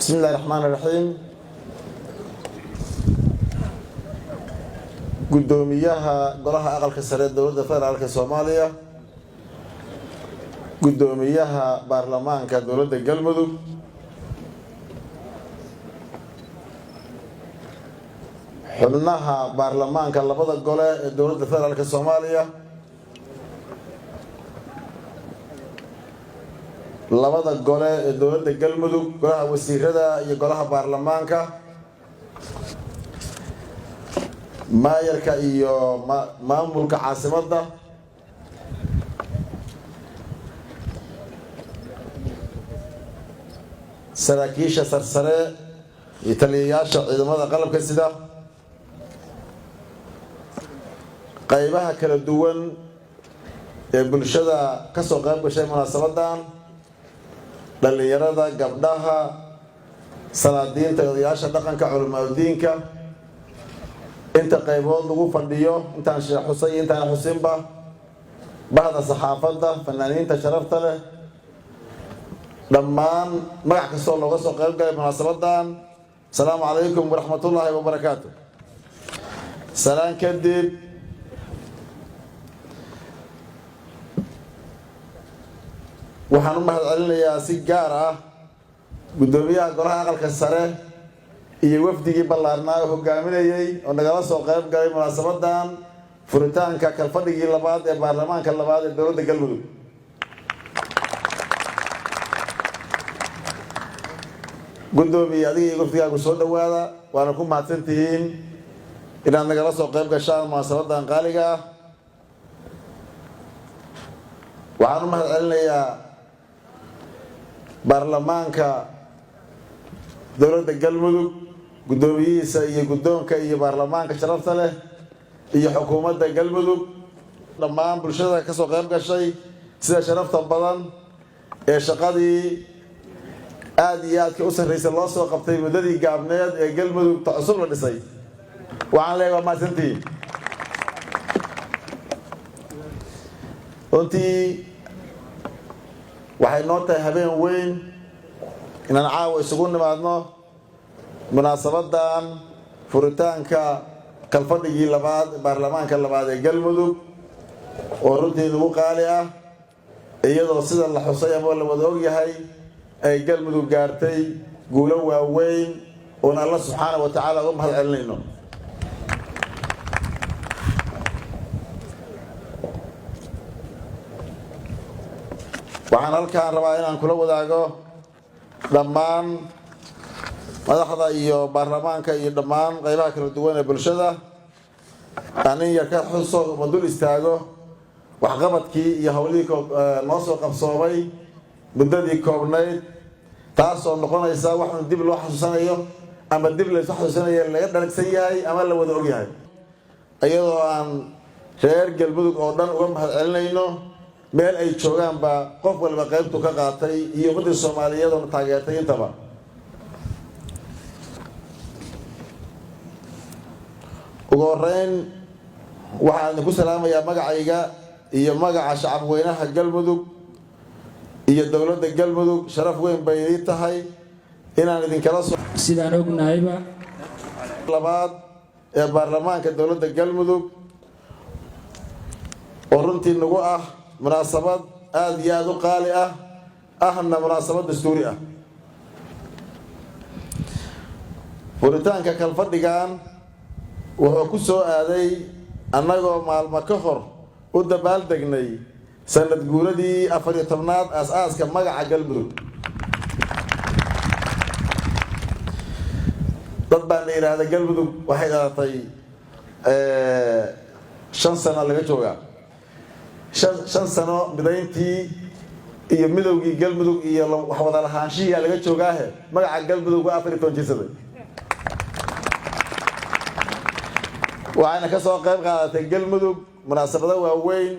بسم الله الرحمن الرحيم. قدوميها قراها أقل كسرية دولة فدرالية الصومالية، قدوميها برلمان كدولة القلمدو، حبناها برلمان كاللبضة قولة دولة فدرالية الصومالية، labada gole ee dawladda galmudug golaha wasiirada iyo golaha baarlamaanka maayarka iyo maamulka caasimadda saraakiisha sarsare iyo taliyayaasha ciidamada qalabka sida qaybaha kala duwan ee bulshada ka soo qayb gashay munaasabadan dhalinyarada gabdhaha salaadiinta odayaasha dhaqanka culimadiinka inta qaybood lagu fadhiyo intaan sheekh xusay intaan xusinba bahda saxaafadda fanaaniinta sharafta leh dhammaan magac kastoo looga soo qayb galay munaasabadan asalaamu calaykum waraxmatullaahi wabarakaatu. salaan kadib waxaan u mahad celinayaa si gaar ah gudoomiyaha golaha aqalka sare iyo wafdigii ballaarnaa oo hogaaminayay oo nagala soo qayb galay munaasabadan furitaanka kalfadhigii labaad ee baarlamaanka labaad ee dowladda galmudug. gudoomiye adiga iyo wafdigaagu soo dhawaada, waana ku mahadsantihiin inaad nagala soo qayb gashaan munaasabadan qaaliga ah. waxaan u mahad celinayaa baarlamaanka dowladda galmudug gudoomiyihiisa iyo guddoonka iyo baarlamaanka sharafta leh iyo xukuumadda galmudug dhammaan bulshada ka soo qayb gashay sida sharafta badan ee shaqadii aad iyo aadka u sarraysay loo soo qabtay muddadii gaabneed ee galmudug ta cusub la dhisay. waxaan leeyahay waa mahadsantihiin. runtii waxay noo tahay habeen weyn inaan caawa isugu nimaadno munaasabadan furitaanka kalfadhigii labaad baarlamaanka labaad ee galmudug oo runtii nagu qaali ah, iyadoo sida la xusay ama la wada ogyahay ay galmudug gaartay guulo waaweyn oon alla subxaana wa tacaala uga mahad celinayno. waxaan halkaan rabaa inaan kula wadaago dhammaan madaxda iyo baarlamaanka iyo dhammaan qaybaha kala duwan ee bulshada anin yar ka xuso ma dul istaago waxqabadkii iyo howlihii noo soo qabsoomay muddadii koobnayd, taasoo noqonaysa waxun dib loo xasuusanayo ama dib laysu xasuusanayo laga dharagsan yahay ama la wada ogyahay, iyadoo aan reer galmudug oo dhan uga mahad celinayno meel ay joogaanba qof walba qaybtu ka qaatay iyo ummadii Soomaaliyeed oo taageertay intaba. ugu horeyn waxaan ku salaamayaa magacayga iyo magaca shacab weynaha galmudug iyo dowladda galmudug. sharaf weyn bay ii tahay inaan idinkala soo sidaan ognahayba labaad ee baarlamaanka dowladda galmudug oo runtii nagu ah munaasabad aad iyo aad u qaali ah, ahna munaasabad dastuuri ah. furitaanka kalfadhigan wuxuu ku soo aaday annagoo maalmo ka hor u dabaaldegnay sanad guuradii 14aad aas-aaska magaca galmudug. dad baan la yidhaahda galmudug waxay dhalatay 5 sano laga joogaa, 5 sano midayntii iyo midowgii galmudug iyo wax wada lahaanshihiia laga joogaahe magaca galmudug waa 14 jirsada. waxayna ka soo qayb qaadatay galmudug munaasabado waaweyn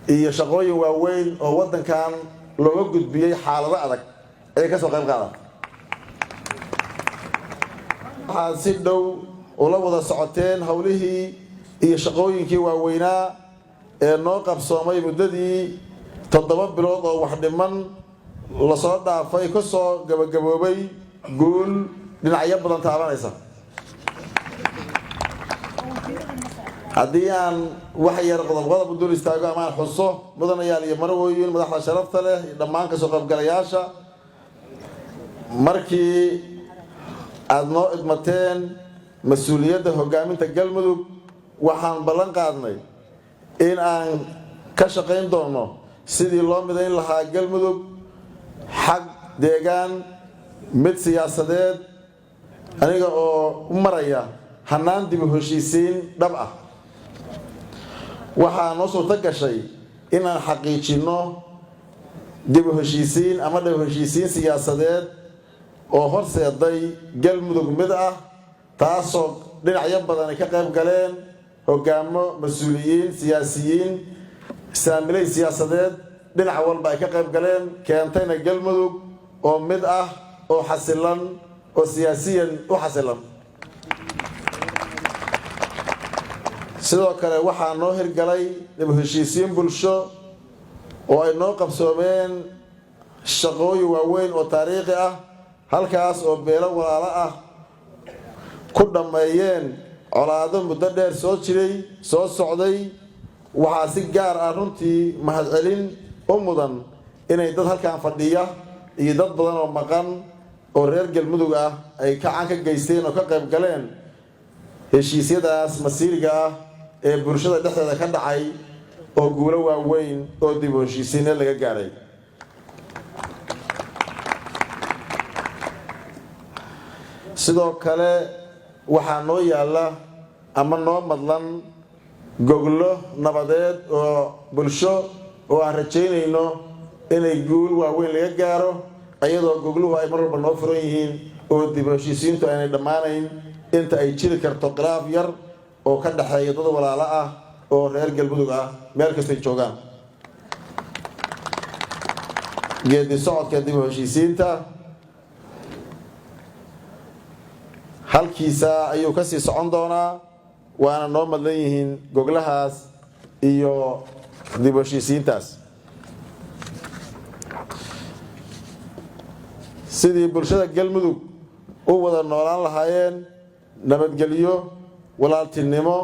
iyo shaqooyin waaweyn oo waddankan looga gudbiyey xaalado adag ayay ka soo qayb qaadatay. waxaad si dhow ula wada socoteen howlihii iyo shaqooyinkii waaweynaa ee noo qabsoomay muddadii 7 bilood oo wax dhiman la soo dhaafay ka soo gabagaboobay guul dhinacyo badan taabanaysa. haddii aan wax yar qodob dul istaago ama aan xuso mudanayaal iyo marwooyin madaxda sharafta leh iyo dhammaan ka soo qaybgalayaasha markii aad noo idmateen mas-uuliyadda hogaaminta galmudug waxaan ballan qaadnay in aan ka shaqayn doono sidii loo midayn lahaa galmudug xag deegaan mid siyaasadeed aniga oo u maraya hannaan dib u heshiisiin dhab ah. waxaa noo suurto gashay inaan xaqiijinno dib u heshiisiin ama dhib u heshiisiin siyaasadeed oo horseeday galmudug mid ah taasoo dhinacyo badan ay ka qayb galeen hogaamo mas-uuliyiin siyaasiyiin saamiley siyaasadeed dhinac walba ay ka qayb galeen keentayna galmudug oo mid ah oo xasilan oo siyaasiyan u xasilan. sidoo kale waxaa noo hirgalay dib u heshiisiin bulsho oo ay noo qabsoomeen shaqooyin waaweyn oo taariikhi ah halkaas oo beelo walaalo ah ku dhammeeyeen colaado muddo dheer soo socday. waxaa si gaar ah runtii mahadcelin u mudan inay dad halkan fadhiya iyo dad badan oo maqan oo reer galmudug ah ay gacan ka geysteen oo ka qayb galeen heshiisyadaas masiiriga ah ee bulshada dhexdeeda ka dhacay oo guulo waaweyn oo dib u heshiisiinna laga gaaray. sidoo kale waxaa noo yaalla ama noo madlan goglo nabadeed oo bulsho oo aan rajaynayno inay guul waaweyn laga gaaro iyadoo gogluhu ay mar walba noo furan yihiin oo dib u heshiisiintu aanay dhammaanayn inta ay jiri karto khilaaf yar oo ka dhexeeya dad walaalo ah oo reer galmudug ah meel kastay joogaan. geedi socodka dib u heshiisiinta halkiisa ayuu ka sii socon doonaa waana noo madlan yihiin goglahaas iyo dib u heshiisiintaas. sidii bulshada galmudug u wada noolaan lahaayeen nabadgelyo walaaltinimo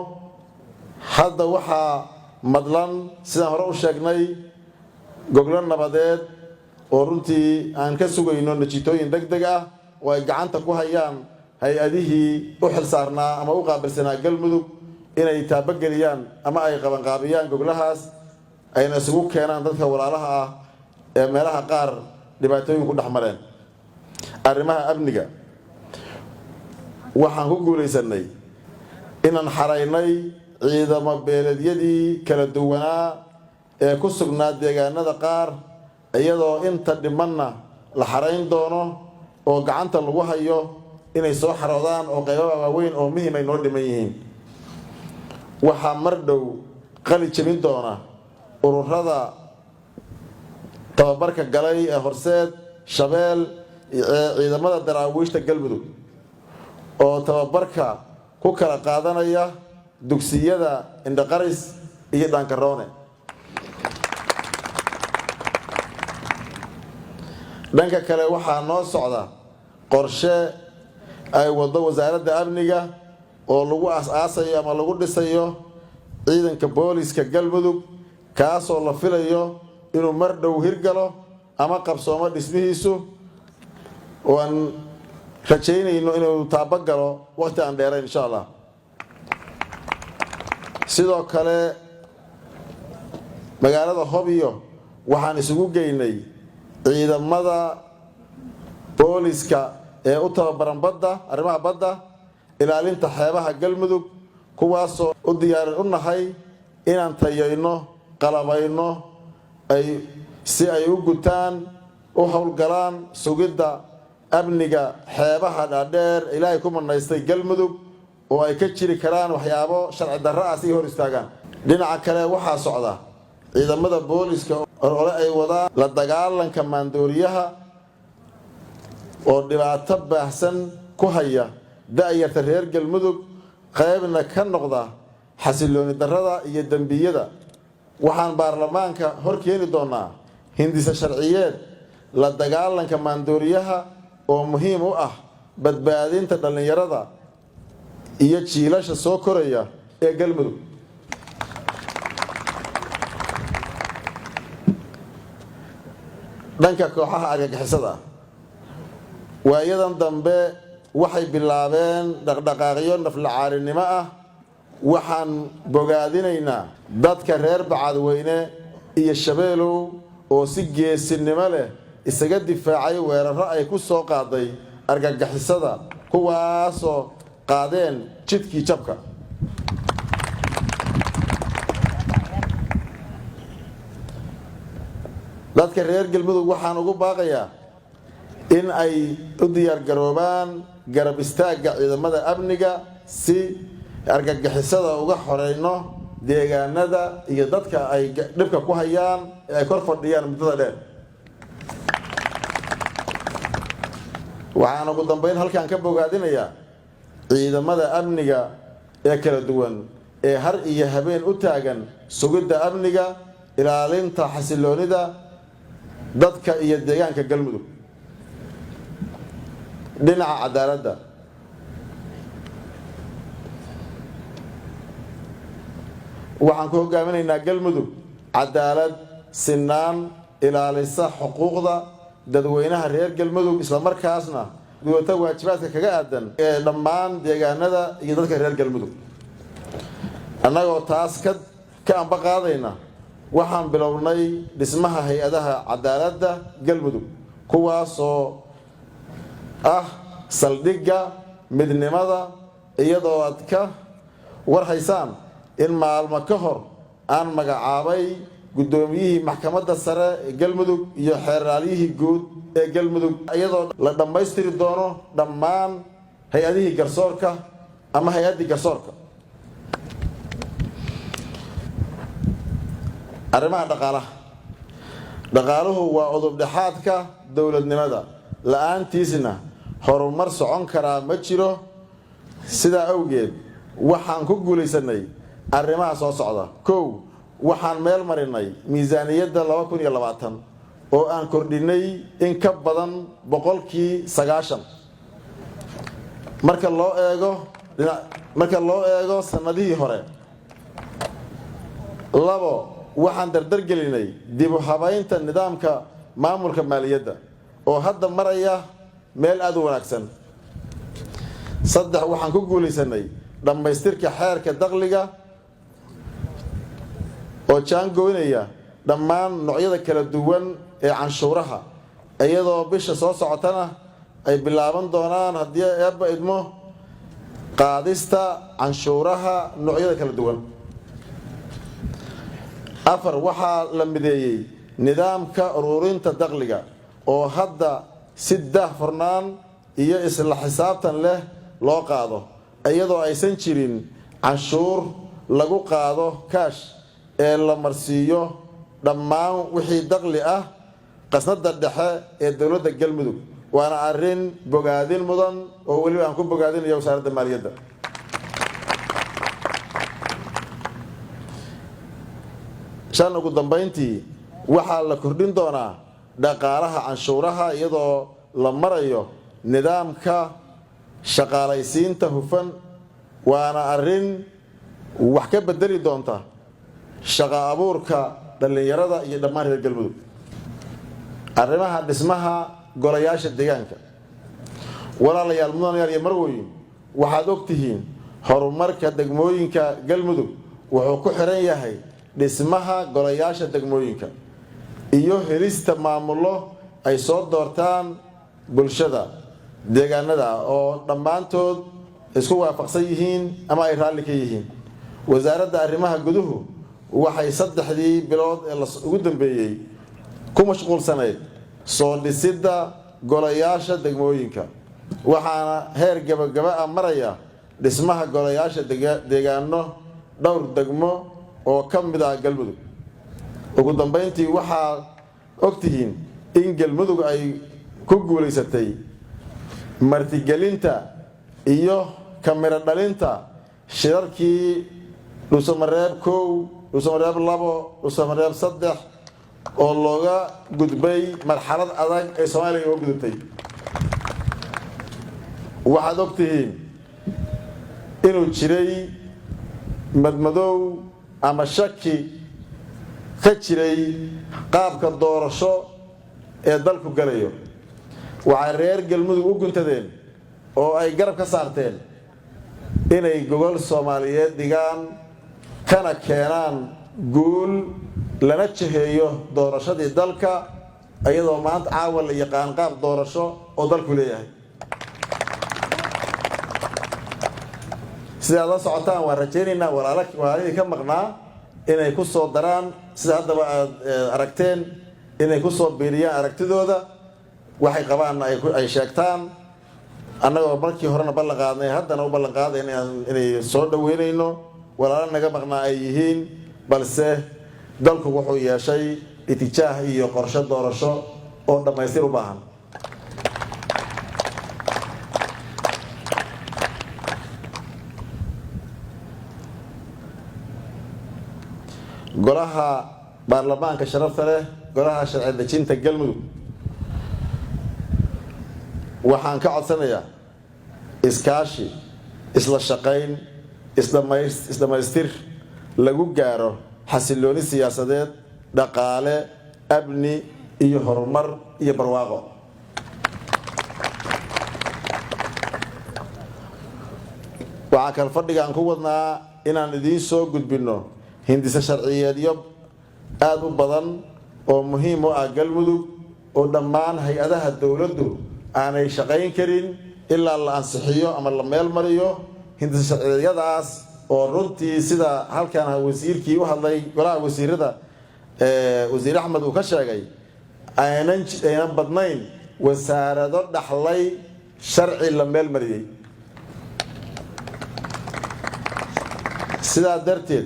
hadda waxaa madlan sidaan hore u sheegnay goglo nabadeed oo runtii aan ka sugayno natiijooyin degdeg ah oo ay gacanta ku hayaan hay-adihii u xilsaarnaa ama u qaabilsanaa galmudug inay taabageliyaan ama ay qabanqaabiyaan goglahaas ayna isugu keenaan dadka walaalaha ah ee meelaha qaar dhibaatooyin ku dhex mareen. arrimaha amniga waxaan ku guulaysanay inaan xaraynay ciidamo beeleedyadii kala duwanaa ee ku sugnaa deegaanada qaar iyadoo inta dhimanna la xarayn doono oo gacanta lagu hayo inay soo xaroodaan oo qaybaha waaweyn oo muhiim ay noo dhiman yihiin. waxaa mar dhow qali jebin doona ururada tababarka galay ee horseed shabeel ciidamada daraawiishta galmudug oo tababarka ku kala qaadanaya dugsiyada indhaqaris iyo dhaankaroone. dhanka kale waxaa noo socda qorshe ay wado wasaaradda amniga oo lagu aas-aasayo ama lagu dhisayo ciidanka booliska galmudug kaasoo la filayo inuu mar dhow hirgalo ama qabsoomo dhismihiisu oo aan rajaynayno inuu taabagalo waqti aan dheerayn insha allah. sidoo kale magaalada hobyo waxaan isugu geynay ciidamada booliska ee u tababaran badda arrimaha badda ilaalinta xeebaha galmudug kuwaasoo u diyaarin u nahay inaan tayayno qalabayno si ay u gutaan u howlgalaan sugidda amniga xeebaha dhaadheer ilaahay ku manaystay galmudug oo ay ka jiri karaan waxyaabo sharci darro ah si hor istaagaan. dhinaca kale waxaa socda ciidamada booliska ole ay wadaan la dagaalanka maandooriyaha oo dhibaato baahsan ku haya da'yarta reer galmudug qaybna ka noqda xasilooni darrada iyo dembiyada. waxaan baarlamaanka hor keeni doonaa hindisa sharciyeed la dagaalanka maandooriyaha oo muhiim u ah badbaadinta dhalinyarada iyo jiilasha soo koraya ee galmudug. dhanka kooxaha argagixisada waayadan dambe waxay bilaabeen dhaqdhaqaaqyo naflacaarinimo ah. waxaan bogaadinaynaa dadka reer Bacadweyne iyo Shabeelow oo si geesinimo leh isaga difaacay weeraro ay ku soo qaaday argagixisada kuwaasoo qaadeen jidkii jabka. dadka reer Galmudug waxaan ugu baaqayaa in ay u diyaar garoobaan garab istaagga ciidamada amniga si argagixisada uga xoreyno deegaanada iyo dadka ay dhibka ku hayaan ee ay kor fadhiyaan muddada dheer. waxaan ugu dambeyn halkan ka bogaadinayaa ciidamada amniga ee kala duwan ee har iyo habeen u taagan sugidda amniga, ilaalinta xasiloonida dadka iyo deegaanka Galmudug. dhinaca cadaaladda waxaan ku hogaaminaynaa Galmudug cadaalad, sinaan, ilaalisa xuquuqda dadweynaha reer Galmudug isla markaasna gudata waajibaadka kaga aadan ee dhammaan deegaanada iyo dadka reer Galmudug. annagoo taas ka amba qaadayna waxaan bilownay dhismaha hay-adaha cadaaladda Galmudug kuwaasoo ah saldhigga midnimada, iyadoo aad ka warhaysaan in maalmo ka hor aan magacaabay guddoomiyihii maxkamadda sare ee Galmudug iyo xeeraalyihii guud ee Galmudug, iyadoo la dhammaystiri doono dhammaan hay-adihii garsoorka ama hay-addii garsoorka. arrimaha dhaqaaluhu waa udub dhexaadka dowladnimada, la'aantiisna horumar socon karaa ma jiro. sidaa awgeed waxaan ku guulaysanay arrimaha soo socda. 1. waxaan meel marinay miisaaniyadda 2020 oo aan kordhinay in ka badan 90% marka loo eego sanadihii hore. 2. waxaan dardargelinay dib u habaynta nidaamka maamulka maaliyadda oo hadda maraya meel aad u wanaagsan. 3. waxaan ku guulaysanay dhammaystirka xeerka dakhliga oo jaangoynaya dhammaan noocyada kala duwan ee canshuuraha, iyadoo bisha soo socotana ay bilaaban doonaan haddii eebba idmo qaadista canshuuraha noocyada kala duwan. 4. waxaa la mideeyey nidaamka ururinta dakhliga oo hadda si daahfurnaan iyo isla xisaabtan leh loo qaado, iyadoo aysan jirin canshuur lagu qaado kaash ee la marsiiyo dhammaan wixii dakhli ah qasnada dhexe ee dowladda Galmudug. waana arrin bogaadin mudan oo weliba aan ku bogaadinayo wasaaradda maaliyadda. ugu dambeyntii waxaa la kordhin doonaa dhaqaalaha canshuuraha iyadoo la marayo nidaamka shaqaalaysiinta hufan, waana arrin wax ka bedeli doonta shaqo abuurka dhalinyarada iyo dhammaan reer Galmudug. arrimaha dhismaha golayaasha deegaanka. walaalayaal mudanayaal iyo marweyn, waxaad ogtihiin horumarka degmooyinka Galmudug wuxuu ku xiran yahay dhismaha golayaasha degmooyinka iyo helista maamullo ay soo doortaan bulshada deegaanada oo dhammaantood isku waafaqsan yihiin ama ay raalli ka yihiin. wasaaradda arrimaha guduhu waxay 3 bilood ee ugu dambeeyay ku mashquulsanayd soo dhisidda golayaasha degmooyinka, waxaana heer gabagaba ah maraya dhismaha golayaasha deegaano dhowr degmo oo ka mid ah Galmudug. ugu dambeyntii waxaad ogtihiin in Galmudug ay ku guulaysatay martigelinta iyo kamira dhalinta shirarkii Dhuusamareeb 1, Dhuusamareeb 2, Dhuusamareeb 3 oo looga gudbay marxalad adag ee Soomaaliya uga gudubtay. waxaad ogtihiin inuu jiray madmadow ama shaki ka jiray qaabka doorasho ee dalku galayo waxay reer galmudug u guntadeen oo ay garab ka saarteen inay gobol Soomaaliyeed digaan kana keenaan guul lana jiheeyo doorashadii dalka ayadoo maanta caawa la yaqaan qaab doorasho oo dalku leeyahay sida la socotaan waa rajaynaynaa walaalihii ka maqnaa inay ku soo daraan sida haddaba aad aragteen inay ku soo biiriyaan aragtidooda waxay qabaan ay sheegtaan annagoo markii horena ballan qaadnay haddana u ballan qaadayn inay soo dhaweynayno walaalo naga maqnaa ay yihiin balse dalku wuxuu yeeshay itijaah iyo qorshe doorasho oo dhammaystir u baahan golaha baarlamaanka sharafta leh golaha sharci dejinta galmudug waxaan ka codsanayaa iskaashi isla shaqayn isdhamaystir lagu gaaro xasilooni siyaasadeed dhaqaale amni iyo horumar iyo barwaaqo waxaan kala fadhigaan ku wadnaa inaan idiin soo gudbinno hindise sharciyeedyo aad u badan oo muhiim u ah galmudug oo dhammaan hay-adaha dowladdu aanay shaqayn karin ilaa la ansixiyo ama la meel mariyo hindise sharciyeedyadaas oo runtii sida halkan wasiirkii u hadlay golaha wasiirada wasiir Axmed uu ka sheegay aynan badnayn wasaarado dhaxlay sharci la meel mariyay sidaa darteed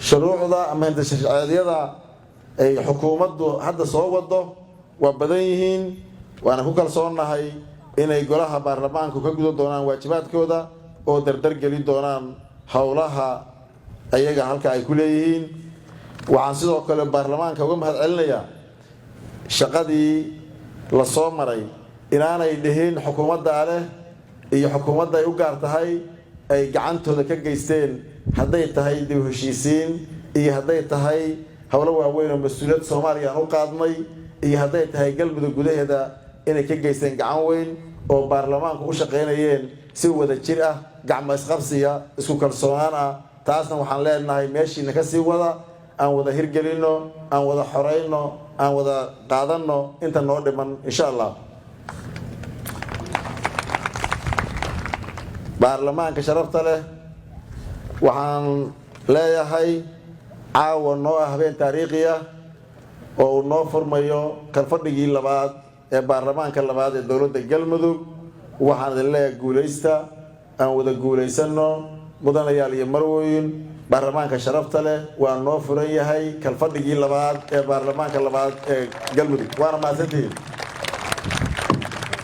shuruucda ama hindise sharciyeedyada ay xukuumaddu hadda soo wado waa badan yihiin waana ku kalsoonahay inay golaha baarlamaanku ka gudan doonaan waajibaadkooda oo dardar gelin doonaan howlaha ayaga halka ay ku leeyihiin waxaan sidoo kale baarlamaanka uga mahad celinayaa shaqadii la soo maray inaanay dhihin xukuumadda leh iyo xukuumadda ay u gaar tahay ay gacantooda ka geysteen hadday tahay dib u heshiisiin iyo hadday tahay howlo waaweyn oo mas-uuliyadda Soomaaliya aan u qaadnay iyo hadday tahay galmudug gudaheeda inay ka geysteen gacan weyn oo baarlamaanku u shaqaynayeen si wada jir ah gacmo isqabsiya isku kalsoonaan ah taasna waxaan leenahay meeshiina ka sii wada aan wada hirgelino aan wada xoreyno aan wada qaadano inta noo dhiman insha Allah baarlamaanka sharafta leh waxaan leeyahay caawa noo ah habeen taariikhi ah oo uu noo furmayo kalfadhigii labaad ee baarlamaanka labaad ee dowladda galmudug waxaan idin leeyahay guulaysta aan wada guulaysano mudanayaal iyo marwooyin baarlamaanka sharafta leh waa noo furan yahay kalfadhigii labaad ee baarlamaanka labaad ee galmudug waana mahadsantihiin